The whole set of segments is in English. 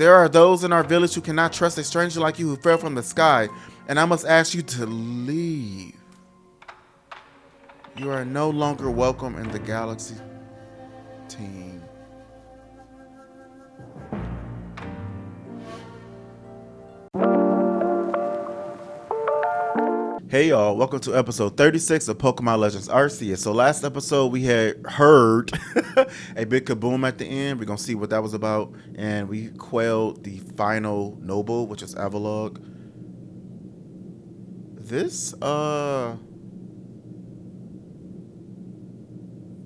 There are those in our village who cannot trust a stranger like you who fell from the sky, and I must ask you to leave. You are no longer welcome in the galaxy team. Hey y'all, welcome to episode 36 of Pokemon Legends Arceus. So last episode we had heard a big kaboom at the end. We're going to see what that was about. And we quelled the final noble, which is Avalog. This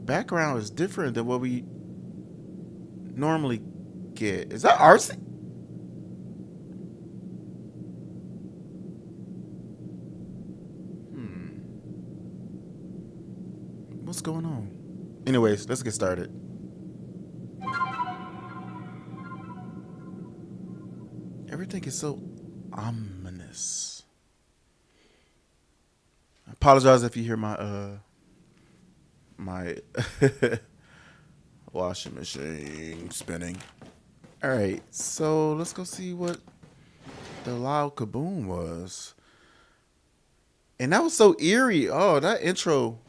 background is different than what we normally get. Is that Arceus? What's going on? Anyways, let's get started. Everything is so ominous. I apologize if you hear my my washing machine spinning. All right, so let's go see what the loud kaboom was. And that was so eerie. Oh, that intro.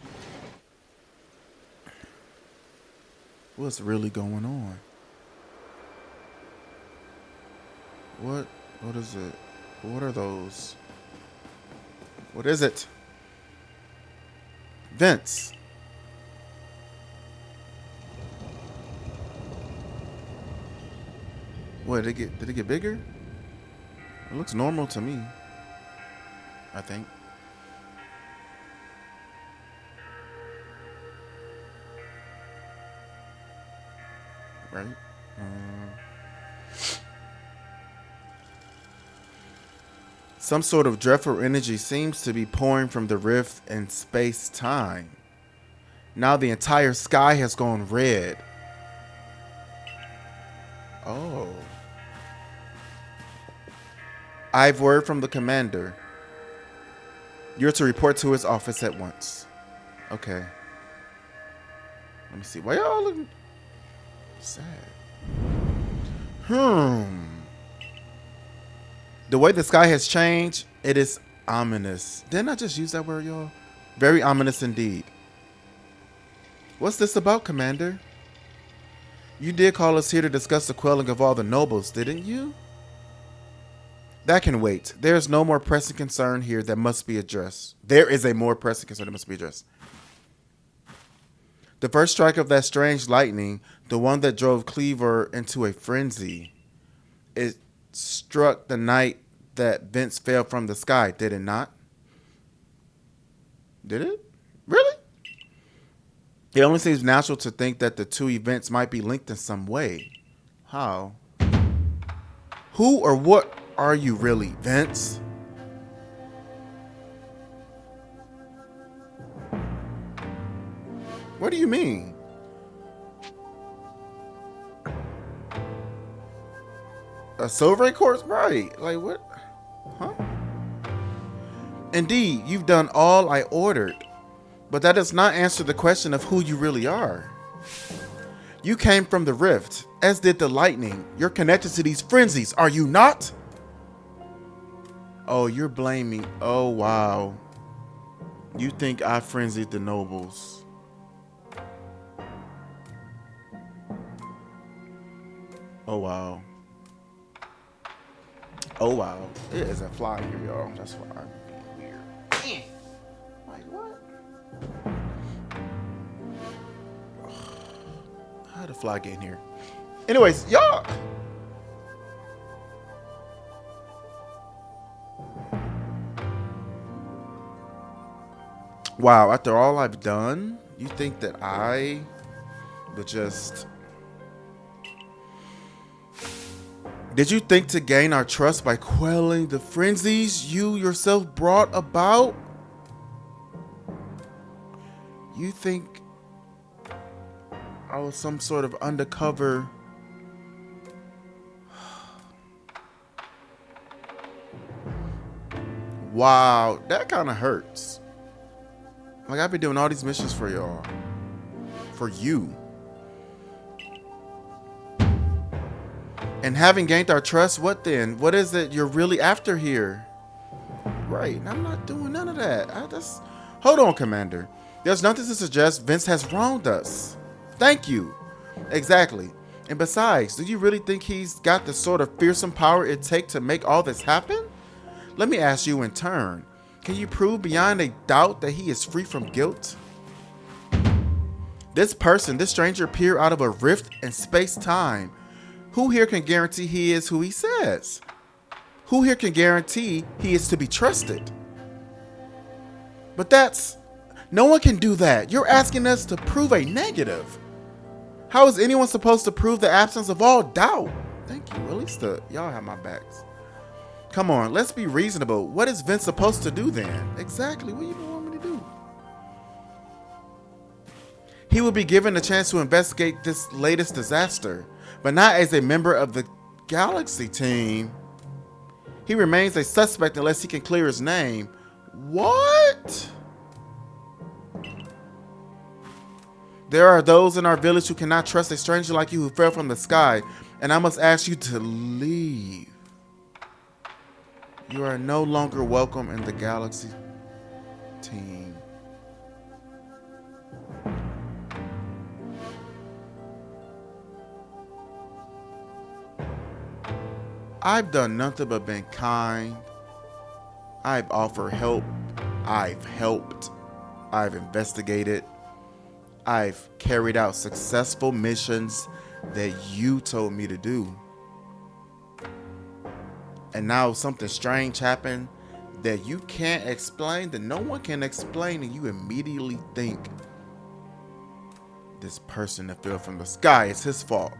What's really going on? What is it? What are those? What is it? Vents. What, did it get bigger? It looks normal to me, I think. Right? Some sort of dreadful energy seems to be pouring from the rift in space-time. Now the entire sky has gone red. Oh. I've word from the commander. You're to report to his office at once. Okay. Let me see. Why y'all looking sad? The way the sky has changed, it is ominous. Didn't I just use that word, y'all? Very ominous indeed. What's this about, Commander? You did call us here to discuss the quelling of all the nobles, didn't you? That can wait. There's no more pressing concern here that must be addressed. There is a more pressing concern that must be addressed. The first strike of that strange lightning, the one that drove Cleaver into a frenzy, it struck the night that Vince fell from the sky, did it not? Did it? Really? It only seems natural to think that the two events might be linked in some way. How? Who or what are you really, Vince? What do you mean? A silver corpse? Right. Like what? Huh? Indeed, you've done all I ordered. But that does not answer the question of who you really are. You came from the rift, as did the lightning. You're connected to these frenzies, are you not? Oh, you're blaming. Oh, wow. You think I frenzied the nobles. Oh, wow. Oh, wow. It is a fly here, y'all. That's why I'm being weird. Like, what? How did a fly get in here? Anyways, y'all. Wow, after all I've done, you think that I would just... Did you think to gain our trust by quelling the frenzies you yourself brought about? You think I was some sort of undercover... Wow, that kind of hurts. Like, I've been doing all these missions for y'all. For you. And having gained our trust, what then? What is it you're really after here? Right, I'm not doing none of that. Hold on, Commander. There's nothing to suggest Vince has wronged us. Thank you. Exactly. And besides, do you really think he's got the sort of fearsome power it takes to make all this happen? Let me ask you in turn. Can you prove beyond a doubt that he is free from guilt? This stranger appeared out of a rift in space-time. Who here can guarantee he is who he says? Who here can guarantee he is to be trusted? But no one can do that. You're asking us to prove a negative. How is anyone supposed to prove the absence of all doubt? Thank you. At least y'all have my backs. Come on, let's be reasonable. What is Vince supposed to do then? Exactly. What do you want me to do? He will be given a chance to investigate this latest disaster, but not as a member of the Galaxy team. He remains a suspect unless he can clear his name. What? There are those in our village who cannot trust a stranger like you who fell from the sky, and I must ask you to leave. You are no longer welcome in the Galaxy team. I've done nothing but been kind. I've offered help. I've helped. I've investigated. I've carried out successful missions that you told me to do. And now something strange happened that you can't explain, that no one can explain, and you immediately think this person that fell from the sky is his fault.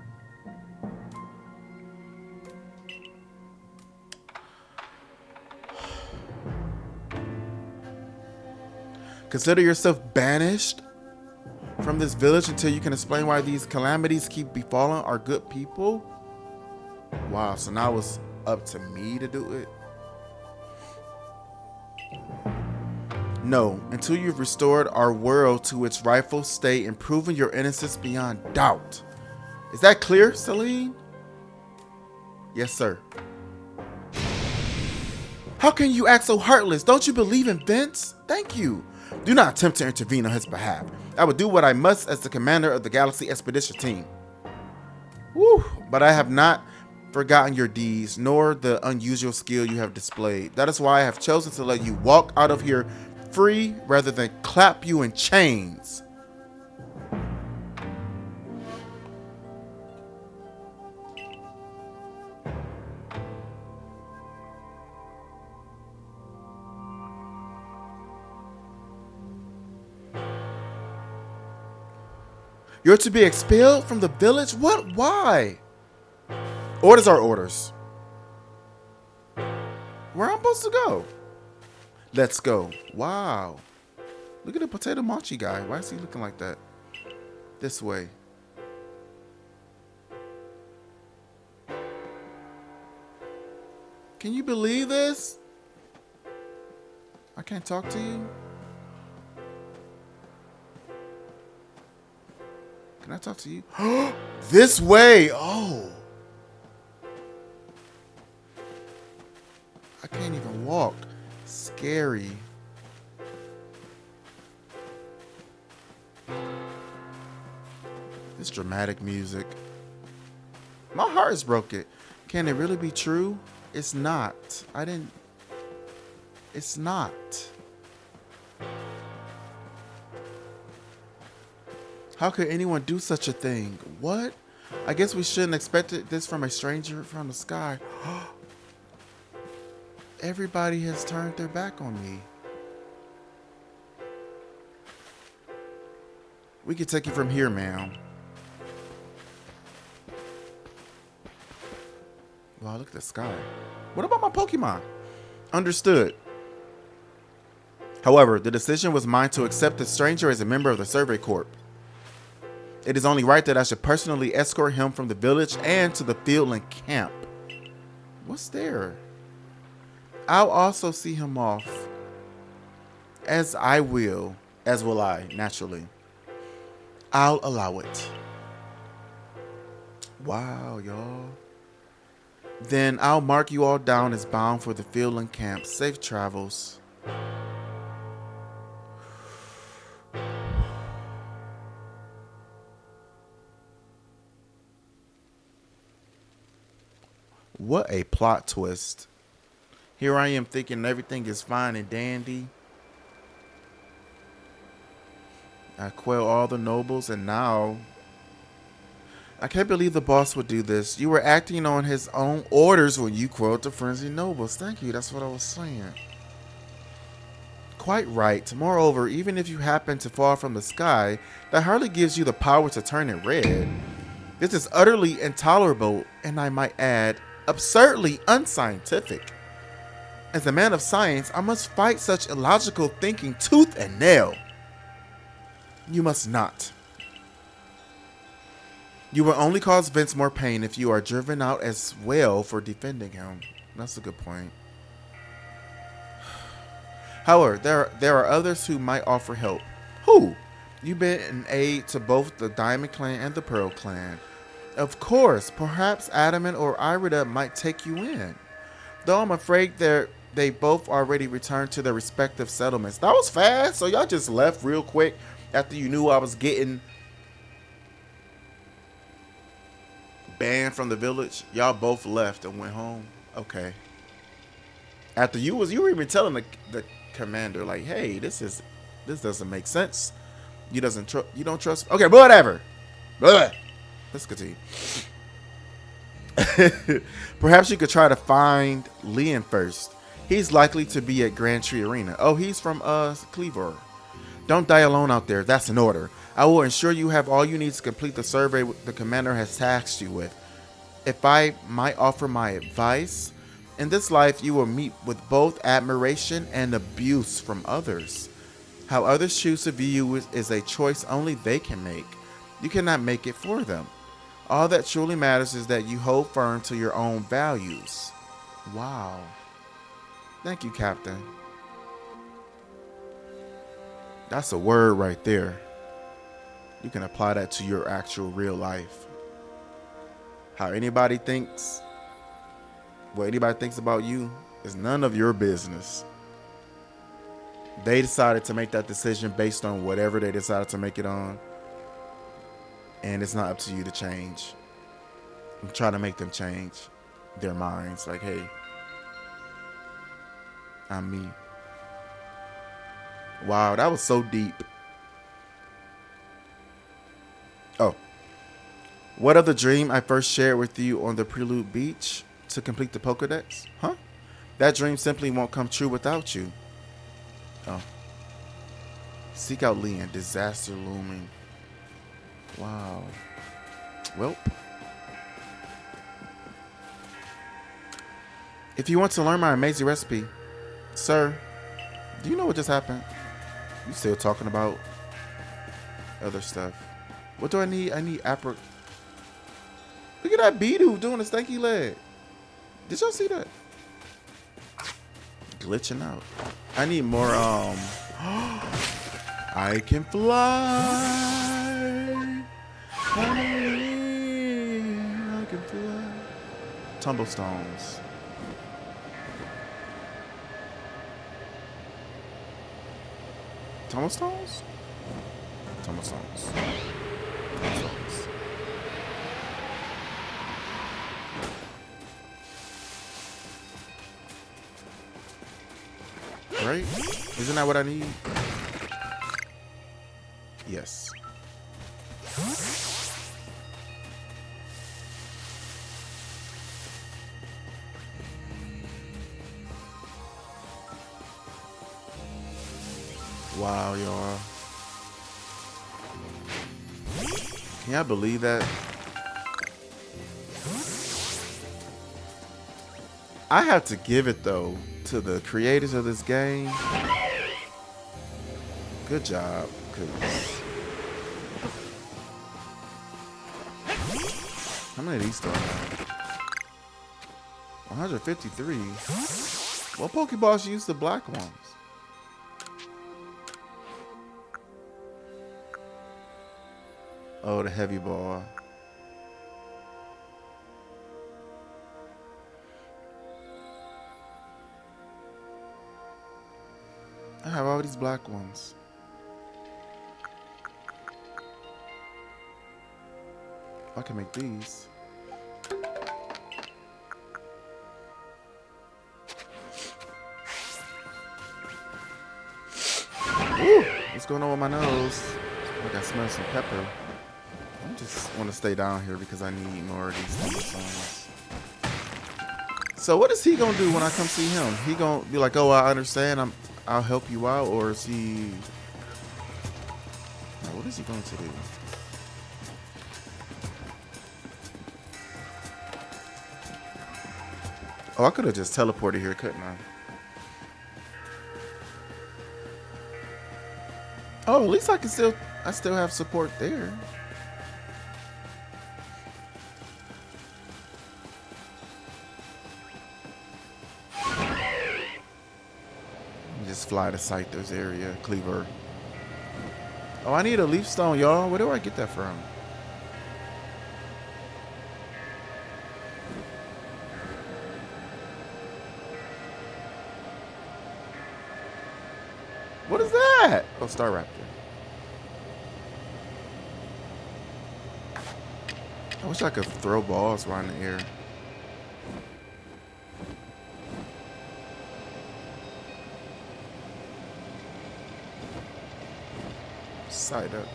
Consider yourself banished from this village until you can explain why these calamities keep befalling our good people? Wow, so now it's up to me to do it? No, until you've restored our world to its rightful state and proven your innocence beyond doubt. Is that clear, Celine? Yes, sir. How can you act so heartless? Don't you believe in Vince? Thank you. Do not attempt to intervene on his behalf. I will do what I must as the commander of the Galaxy Expedition Team. Woo, but I have not forgotten your deeds, nor the unusual skill you have displayed. That is why I have chosen to let you walk out of here free rather than clap you in chains. You're to be expelled from the village? What? Why? Orders are orders. Where am I supposed to go? Let's go. Wow. Look at the potato mochi guy. Why is he looking like that? This way. Can you believe this? I can't talk to you? Can I talk to you? This way. Oh. I can't even walk. Scary. This dramatic music. My heart is broken. Can it really be true? It's not. It's not. How could anyone do such a thing? What? I guess we shouldn't expect this from a stranger from the sky. Everybody has turned their back on me. We can take you from here, ma'am. Wow, look at the sky. What about my Pokemon? Understood. However, the decision was mine to accept the stranger as a member of the Survey Corps. It is only right that I should personally escort him from the village and to the field and camp. What's there? I'll also see him off. As will I, naturally. I'll allow it. Wow, y'all. Then I'll mark you all down as bound for the field and camp. Safe travels. What a plot twist. Here I am thinking everything is fine and dandy. I quell all the nobles, and now I can't believe the boss would do this. You were acting on his own orders when you quelled the frenzied nobles. Thank you, that's what I was saying. Quite right. Moreover, even if you happen to fall from the sky, that hardly gives you the power to turn it red. This is utterly intolerable, and I might add, absurdly unscientific. As a man of science, I must fight such illogical thinking tooth and nail. You must not. You will only cause Vince more pain if you are driven out as well for defending him. That's a good point. However, there are others who might offer help. Who? You've been an aid to both the Diamond Clan and the Pearl Clan. Of course, perhaps Adamant or Irida might take you in. Though I'm afraid they both already returned to their respective settlements. That was fast, so y'all just left real quick after you knew I was getting banned from the village. Y'all both left and went home. Okay. After you were even telling the commander like, hey, this doesn't make sense. You don't trust. Okay, whatever. Blah. Let's continue. Perhaps you could try to find Leon first. He's likely to be at Grand Tree Arena. Oh, he's from Cleaver. Don't die alone out there. That's an order. I will ensure you have all you need to complete the survey the commander has tasked you with. If I might offer my advice, in this life you will meet with both admiration and abuse from others. How others choose to view you is a choice only they can make. You cannot make it for them. All that truly matters is that you hold firm to your own values. Wow. Thank you, Captain. That's a word right there. You can apply that to your actual real life. How anybody thinks, what anybody thinks about you is none of your business. They decided to make that decision based on whatever they decided to make it on. And it's not up to you to change. I'm trying to make them change their minds. Like, hey, I'm me. Wow, that was so deep. Oh. What of the dream I first shared with you on the Prelude Beach to complete the Pokedex? Huh? That dream simply won't come true without you. Oh. Seek out Leon. Disaster looming. Wow. Well. If you want to learn my amazing recipe, sir, do you know what just happened? You still talking about other stuff. What do I need? I need apricot. Look at that Bidoof doing a stanky leg. Did y'all see that? Glitching out. I need more, I can fly. I can fly. Tumblestones. Tumblestones? Tumblestones. Tumblestones. Right? Isn't that what I need? Yes. Wow, y'all. Can y'all believe that? I have to give it, though, to the creators of this game. Good job. How many of these do I have? 153. What Pokeballs use the black ones? Oh, the heavy ball. I have all these black ones. I can make these. Ooh, what's going on with my nose? Like I smell some pepper. I just want to stay down here because I need more of these songs. So what is he gonna do when I come see him? He gonna be like, "Oh, I understand. I'll help you out," or is he? What is he going to do? Oh, I could have just teleported here, couldn't I? Oh, at least I still have support there. Just fly to Scyther's area, Cleaver. Oh, I need a leaf stone, y'all. Where do I get that from? What is that? Oh, Star Raptor. I wish I could throw balls around the air. Psyduck.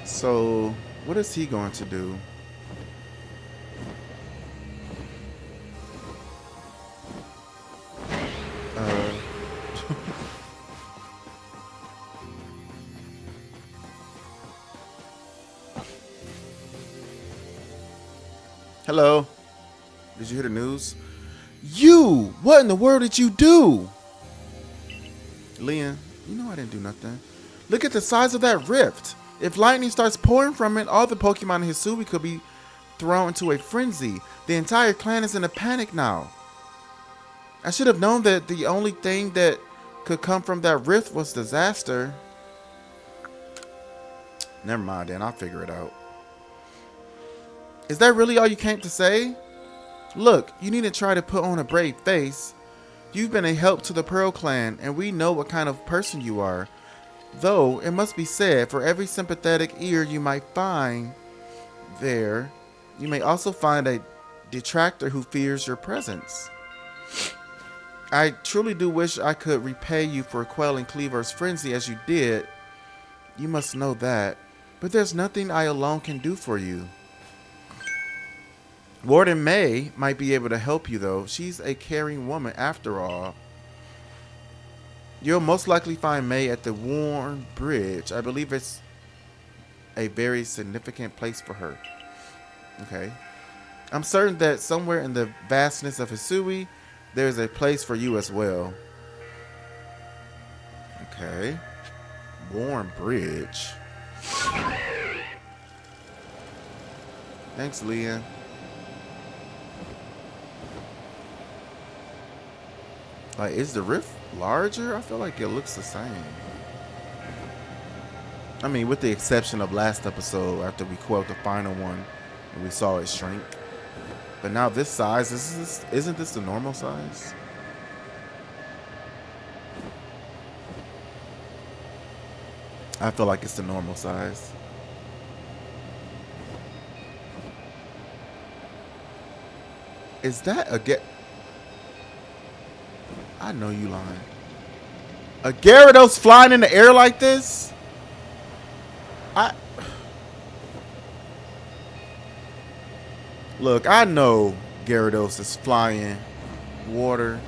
So, what is he going to do? Hello? Did you hear the news? You! What in the world did you do? Leon, you know I didn't do nothing. Look at the size of that rift. If lightning starts pouring from it, all the Pokemon in Hisui could be thrown into a frenzy. The entire clan is in a panic now. I should have known that the only thing that could come from that rift was disaster. Never mind then, I'll figure it out. Is that really all you came to say? Look, you need to try to put on a brave face. You've been a help to the Pearl Clan, and we know what kind of person you are. Though, it must be said, for every sympathetic ear you might find there, you may also find a detractor who fears your presence. I truly do wish I could repay you for quelling Cleaver's frenzy as you did. You must know that. But there's nothing I alone can do for you. Warden May might be able to help you, though. She's a caring woman, after all. You'll most likely find May at the Worn Bridge. I believe it's a very significant place for her. Okay. I'm certain that somewhere in the vastness of Hisui, there's a place for you as well. Okay. Worn Bridge. Thanks, Leah. Like, is the rift larger? I feel like it looks the same. I mean, with the exception of last episode, after we quelled the final one, and we saw it shrink. But now this size, isn't this the normal size? I feel like it's the normal size. Is that a I know you lying. A Gyarados flying in the air like this? Look, I know Gyarados is flying water.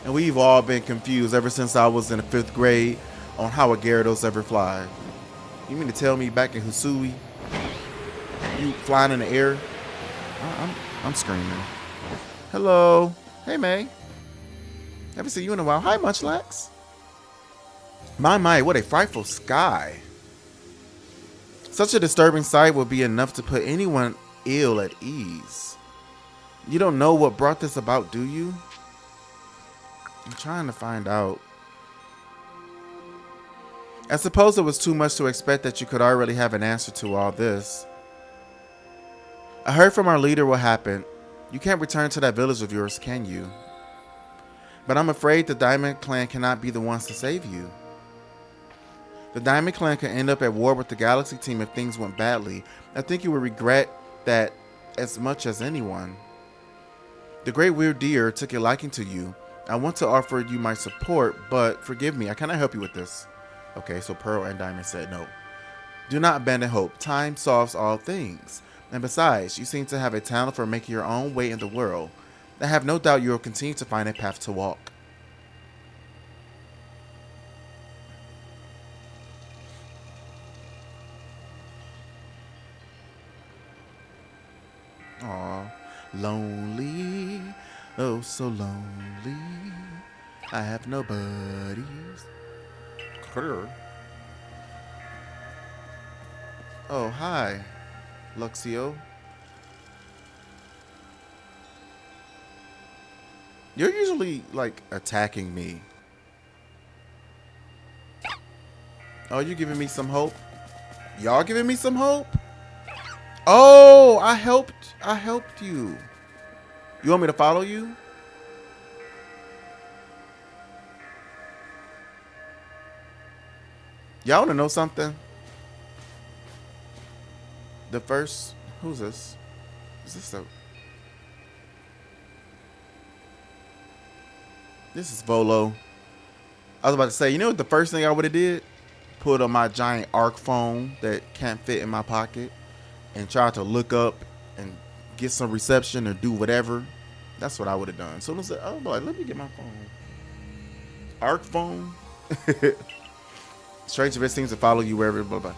And we've all been confused ever since I was in the 5th grade on how a Gyarados ever fly. You mean to tell me back in Hisui, you flying in the air? I'm screaming. Hello. Hey, May. Haven't seen you in a while. Hi, Munchlax. My, what a frightful sky. Such a disturbing sight would be enough to put anyone ill at ease. You don't know what brought this about, do you? I'm trying to find out. I suppose it was too much to expect that you could already have an answer to all this. I heard from our leader what happened. You can't return to that village of yours, can you? But I'm afraid the Diamond Clan cannot be the ones to save you. The Diamond Clan could end up at war with the Galaxy team if things went badly. I think you would regret that as much as anyone. The Great Weird Deer took a liking to you. I want to offer you my support, but forgive me, I cannot help you with this. Okay, so Pearl and Diamond said no. Do not abandon hope. Time solves all things. And besides, you seem to have a talent for making your own way in the world. I have no doubt you will continue to find a path to walk. Aw, lonely, oh so lonely. I have no buddies. Oh, hi, Luxio. You're usually, like, attacking me. Oh, you giving me some hope? Y'all giving me some hope? Oh, I helped you. You want me to follow you? Y'all want to know something? The first, who's this? Is this a... This is Volo. I was about to say, you know what the first thing I would have did? Put on my giant arc phone that can't fit in my pocket and try to look up and get some reception or do whatever. That's what I would have done. So I was like, let me get my phone. Arc phone? Strange events seems to follow you wherever, blah, blah.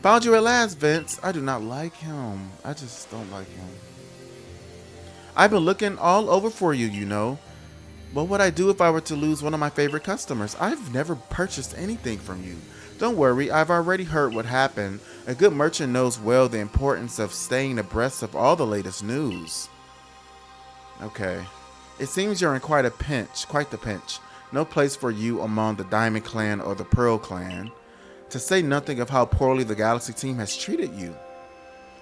Found you at last, Vince. I do not like him. I just don't like him. I've been looking all over for you, you know. What would I do if I were to lose one of my favorite customers? I've never purchased anything from you. Don't worry, I've already heard what happened. A good merchant knows well the importance of staying abreast of all the latest news. Okay. It seems you're in quite the pinch. No place for you among the Diamond Clan or the Pearl Clan. To say nothing of how poorly the Galaxy team has treated you.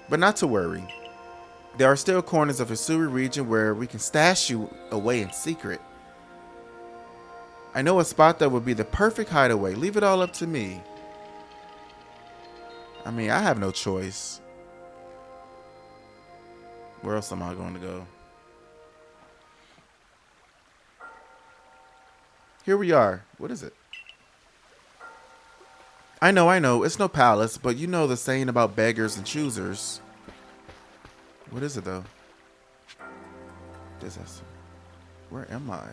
But not to worry. There are still corners of Hisui region where we can stash you away in secret. I know a spot that would be the perfect hideaway. Leave it all up to me. I mean, I have no choice. Where else am I going to go? Here we are. What is it? I know. It's no palace, but you know the saying about beggars and choosers. What is it, though? Where am I?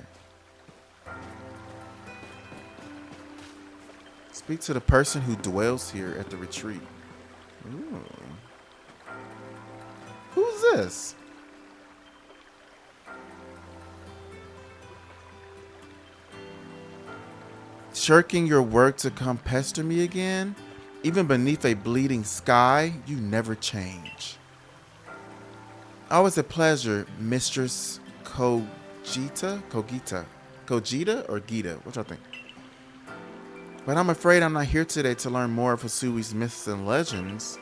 Speak to the person who dwells here at the retreat. Ooh. Who's this? Shirking your work to come pester me again? Even beneath a bleeding sky, you never change. Always a pleasure, Mistress Kogita or Gita? What y'all think? But I'm afraid I'm not here today to learn more of Hisui's myths and legends.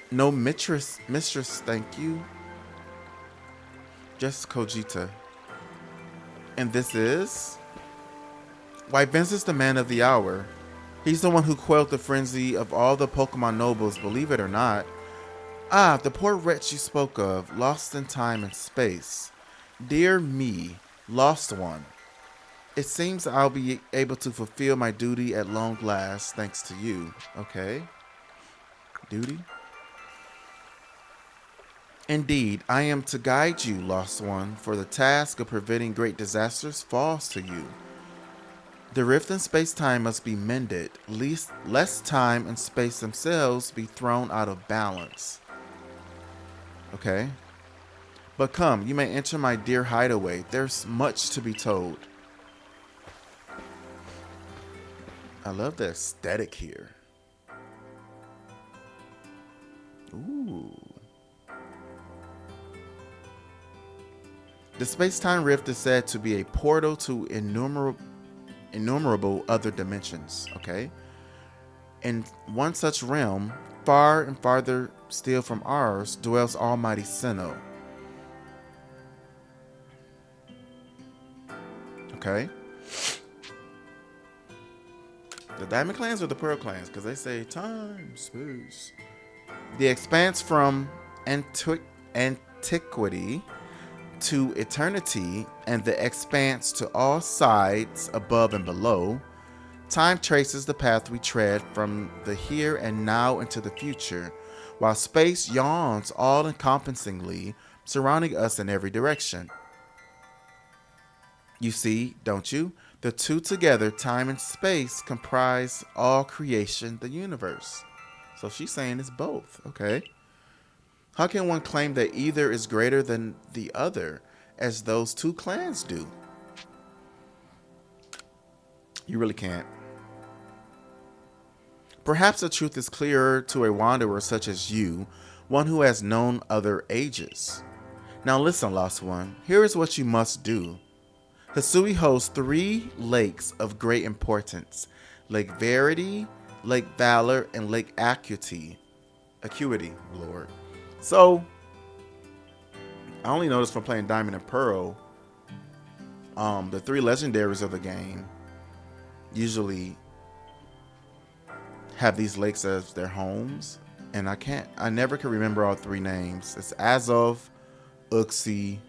No mistress, thank you. Just Kogita. And this is? Why, Vince is the man of the hour. He's the one who quelled the frenzy of all the Pokemon nobles, believe it or not. Ah, the poor wretch you spoke of, lost in time and space. Dear me, lost one. It seems I'll be able to fulfill my duty at long last, thanks to you. Okay. Duty? Indeed, I am to guide you, lost one, for the task of preventing great disasters falls to you. The rift in space-time must be mended, lest time and space themselves be thrown out of balance. Okay. But come, you may enter my dear hideaway. There's much to be told. I love the aesthetic here. Ooh. The space-time rift is said to be a portal to innumerable other dimensions, okay? In one such realm, far and farther steal from ours, dwells Almighty Sinnoh. Okay. The Diamond Clans or the Pearl Clans? Because they say time, space. The expanse from antiquity to eternity, and the expanse to all sides above and below. Time traces the path we tread from the here and now into the future, while space yawns all-encompassingly, surrounding us in every direction. You see, don't you? The two together, time and space, comprise all creation, the universe. So she's saying it's both, okay? How can one claim that either is greater than the other, as those two clans do? You really can't. Perhaps the truth is clearer to a wanderer such as you, one who has known other ages. Now listen, Lost One, here is what you must do. Hisui holds 3 lakes of great importance: Lake Verity, Lake Valor, and Lake Acuity. Acuity, Lord. So, I only noticed from playing Diamond and Pearl, the 3 legendaries of the game usually have these lakes as their homes, and I never can remember all 3 names. It's Azov, Uxie,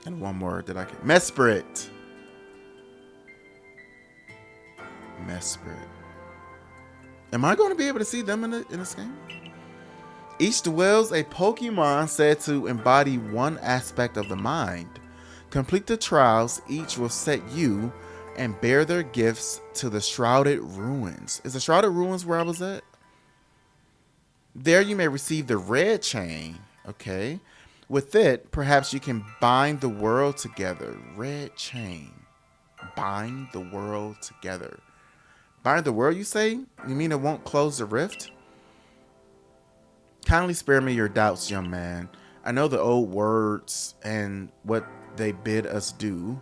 and one more that I can. Mesprit. Am I going to be able to see them in this game? Each dwells a Pokemon said to embody one aspect of the mind. Complete the trials, each will set you and bear their gifts to the Shrouded Ruins. Is the Shrouded Ruins where I was at? There you may receive the red chain. Okay. With it, perhaps you can bind the world together. Red chain. Bind the world together. Bind the world, you say? You mean it won't close the rift? Kindly spare me your doubts, young man. I know the old words and what they bid us do.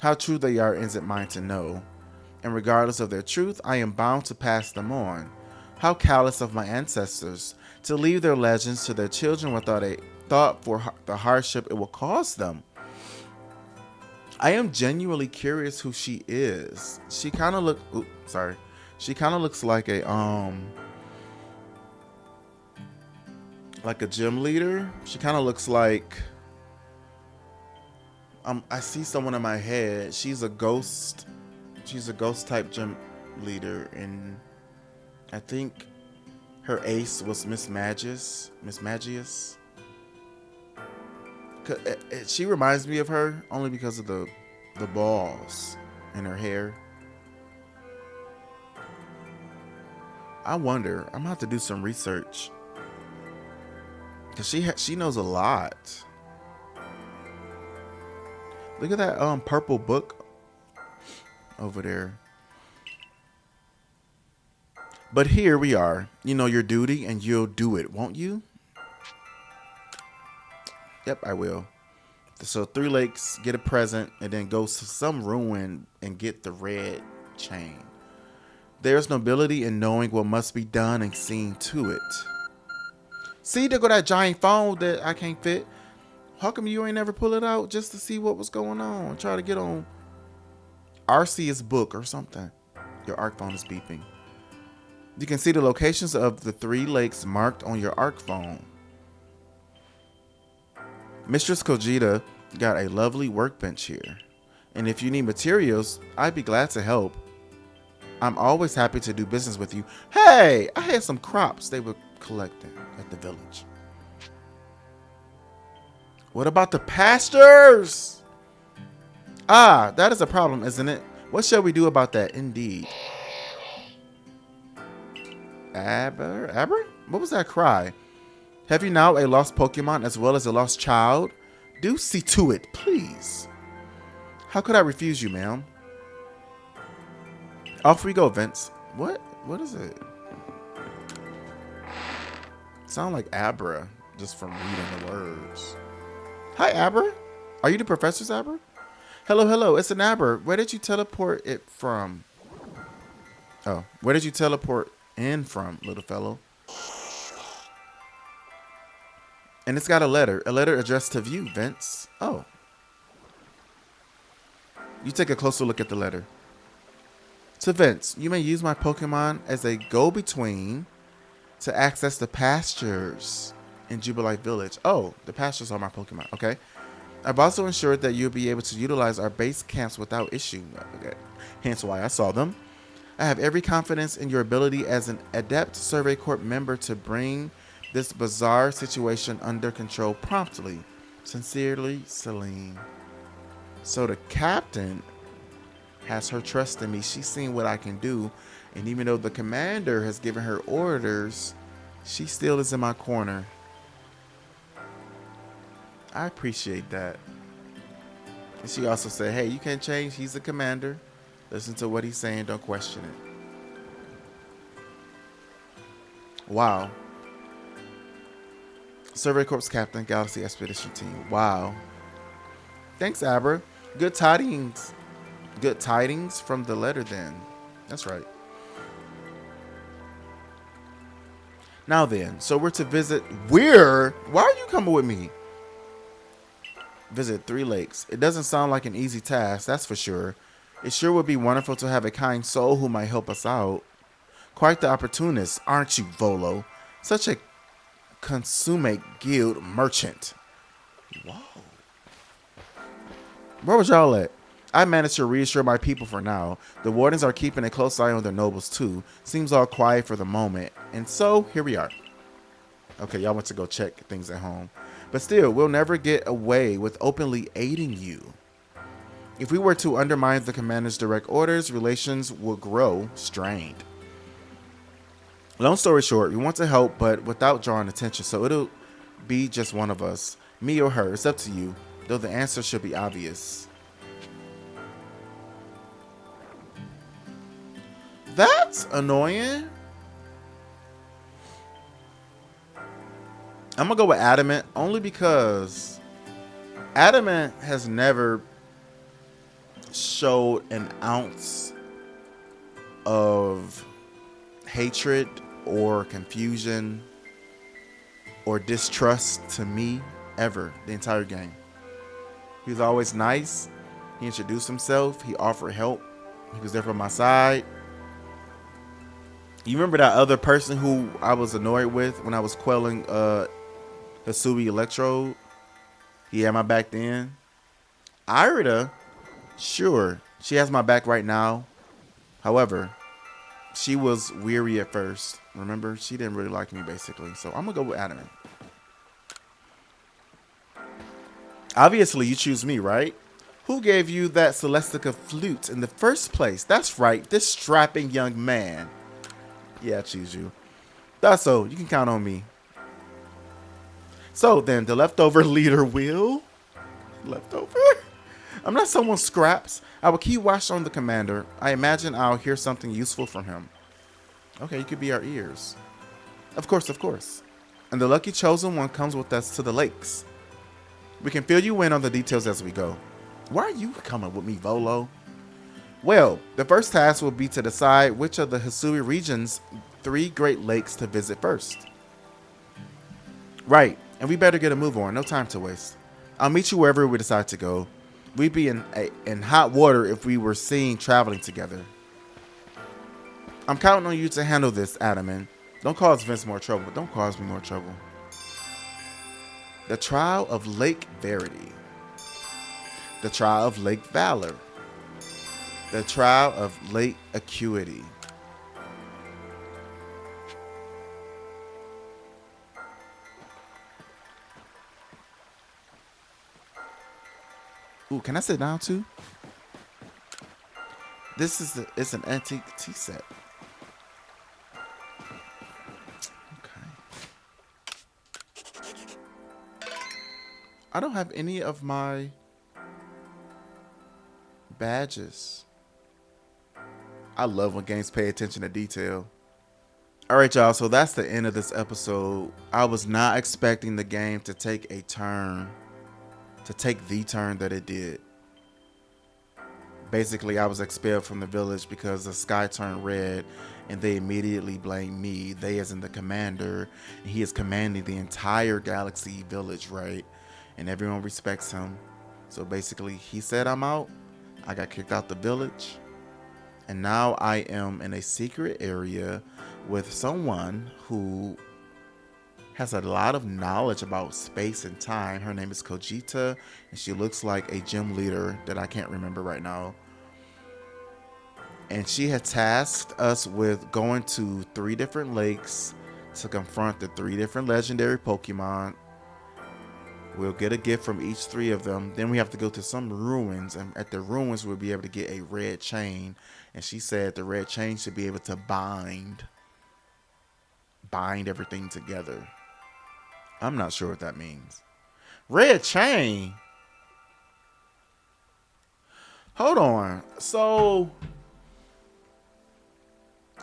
How true they are isn't mine to know. And regardless of their truth, I am bound to pass them on. How callous of my ancestors to leave their legends to their children without a thought for the hardship it will cause them. I am genuinely curious who she is. She kind of She kind of looks like a gym leader. She kind of looks like I see someone in my head. She's a ghost type gym leader, and I think her ace was Miss Magius. She reminds me of her only because of the balls in her hair. I wonder. I'm gonna have to do some research because she knows a lot. Look at that purple book over there. But here we are. You know your duty and you'll do it, won't you? Yep, I will. So 3 lakes, get a present, and then go to some ruin and get the red chain. There's nobility in knowing what must be done and seeing to it. See, there go that giant phone that I can't fit. How come you ain't never pull it out just to see what was going on? Try to get on Arceus book or something. Your ARC phone is beeping. You can see the locations of the 3 lakes marked on your ARC phone. Mistress Kojita got a lovely workbench here. And if you need materials, I'd be glad to help. I'm always happy to do business with you. Hey, I had some crops they were collecting at the village. What about the pastures? Ah, that is a problem, isn't it? What shall we do about that? Indeed. Aber? What was that cry? Have you now a lost Pokemon as well as a lost child? Do see to it, please. How could I refuse you, ma'am? Off we go, Vince. What? What is it? Sound like Abra, just from reading the words. Hi, Abra. Are you the professor's Abra? Hello. It's an Abra. Where did you teleport it from? Oh, where did you teleport in from, little fellow? And it's got a letter addressed to you, Vince. Oh, you take a closer look at the letter. To Vince, you may use my Pokemon as a go-between to access the pastures in Jubilite Village. Oh, the pastures are my Pokemon. Okay. I've also ensured that you'll be able to utilize our base camps without issue. Okay. Hence why I saw them. I have every confidence in your ability as an adept Survey Corp member to bring this bizarre situation under control promptly. Sincerely, Celine. So the captain has her trust in me. She's seen what I can do. And even though the commander has given her orders, she still is in my corner. I appreciate that. And she also said, hey, you can't change. He's the commander. Listen to what he's saying. Don't question it. Wow. Survey Corps Captain, Galaxy Expedition Team. Wow. Thanks, Abra. Good tidings. Good tidings from the letter then. That's right. Now then, so we're to visit. Why are you coming with me? Visit 3 lakes. It doesn't sound like an easy task, that's for sure. It sure would be wonderful to have a kind soul who might help us out. Quite the opportunist, aren't you, Volo? Such a consummate guild merchant. Whoa. Where was y'all at? I managed to reassure my people for now. The wardens are keeping a close eye on their nobles too. Seems all quiet for the moment. And so, here we are. Okay, y'all went to go check things at home. But still, we'll never get away with openly aiding you. If we were to undermine the commander's direct orders, relations will grow strained. Long story short, we want to help, but without drawing attention, so it'll be just one of us. Me or her, it's up to you, though the answer should be obvious. That's annoying. I'm gonna go with Adamant only because Adamant has never showed an ounce of hatred or confusion or distrust to me ever the entire game. He was always nice. He introduced himself. He offered help. He was there for my side. You remember that other person who I was annoyed with when I was quelling Hisui Electrode? He had my back then. Irida, sure, she has my back right now. However, she was weary at first. Remember, she didn't really like me basically. So I'm gonna go with Adamant. Obviously, you choose me, right? Who gave you that Celestica flute in the first place? That's right, this strapping young man. Yeah, I choose you. That's so. You can count on me. So then, the leftover leader will? Leftover? I'm not someone's scraps. I will keep watch on the commander. I imagine I'll hear something useful from him. Okay, you could be our ears. Of course, of course. And the lucky chosen one comes with us to the lakes. We can fill you in on the details as we go. Why are you coming with me, Volo? Well, the first task will be to decide which of the Hisui region's 3 Great Lakes to visit first. Right, and we better get a move on, no time to waste. I'll meet you wherever we decide to go. We'd be in hot water if we were seen traveling together. I'm counting on you to handle this, Adamant. Don't cause Vince more trouble, don't cause me more trouble. The Trial of Lake Verity. The Trial of Lake Valor. The Trial of Lake Acuity. Ooh, can I sit down too? This is it's an antique tea set. Okay. I don't have any of my badges. I love when games pay attention to detail. Alright, y'all, so that's the end of this episode. I was not expecting the game to take a turn, to take the turn that it did. Basically, I was expelled from the village because the sky turned red, and they immediately blamed me. They, as in the commander, and he is commanding the entire galaxy village, right? And everyone respects him. So basically, he said, I'm out. I got kicked out the village. And now I am in a secret area with someone who has a lot of knowledge about space and time. Her name is Kojita, and she looks like a gym leader that I can't remember right now. And she had tasked us with going to 3 different lakes to confront the 3 different legendary Pokemon. We'll get a gift from each 3 of them. Then we have to go to some ruins, and at the ruins we'll be able to get a red chain. And she said the red chain should be able to bind everything together. I'm not sure what that means. Red chain? Hold on. So,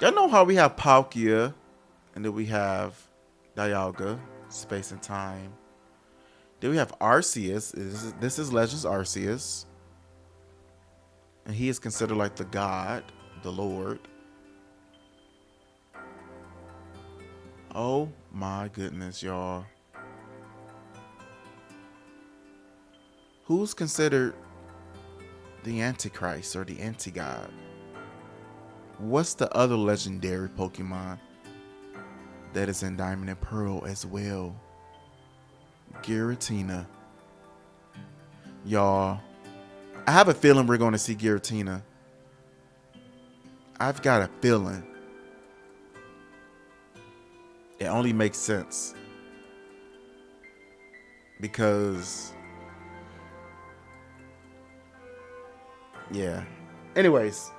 y'all know how we have Palkia, and then we have Dialga, space and time. Then we have Arceus. This is Legends Arceus. And he is considered like the god, the lord. Oh my goodness, y'all. Who's considered the Antichrist or the anti-god? What's the other legendary Pokemon that is in Diamond and Pearl as well? Giratina. Y'all, I have a feeling we're going to see Giratina. I've got a feeling. It only makes sense. Because, yeah. Anyways,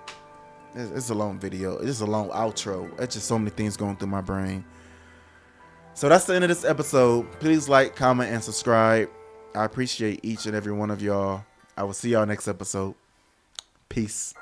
it's a long video. It's a long outro. It's just so many things going through my brain. So that's the end of this episode. Please like, comment, and subscribe. I appreciate each and every one of y'all. I will see y'all next episode. Peace.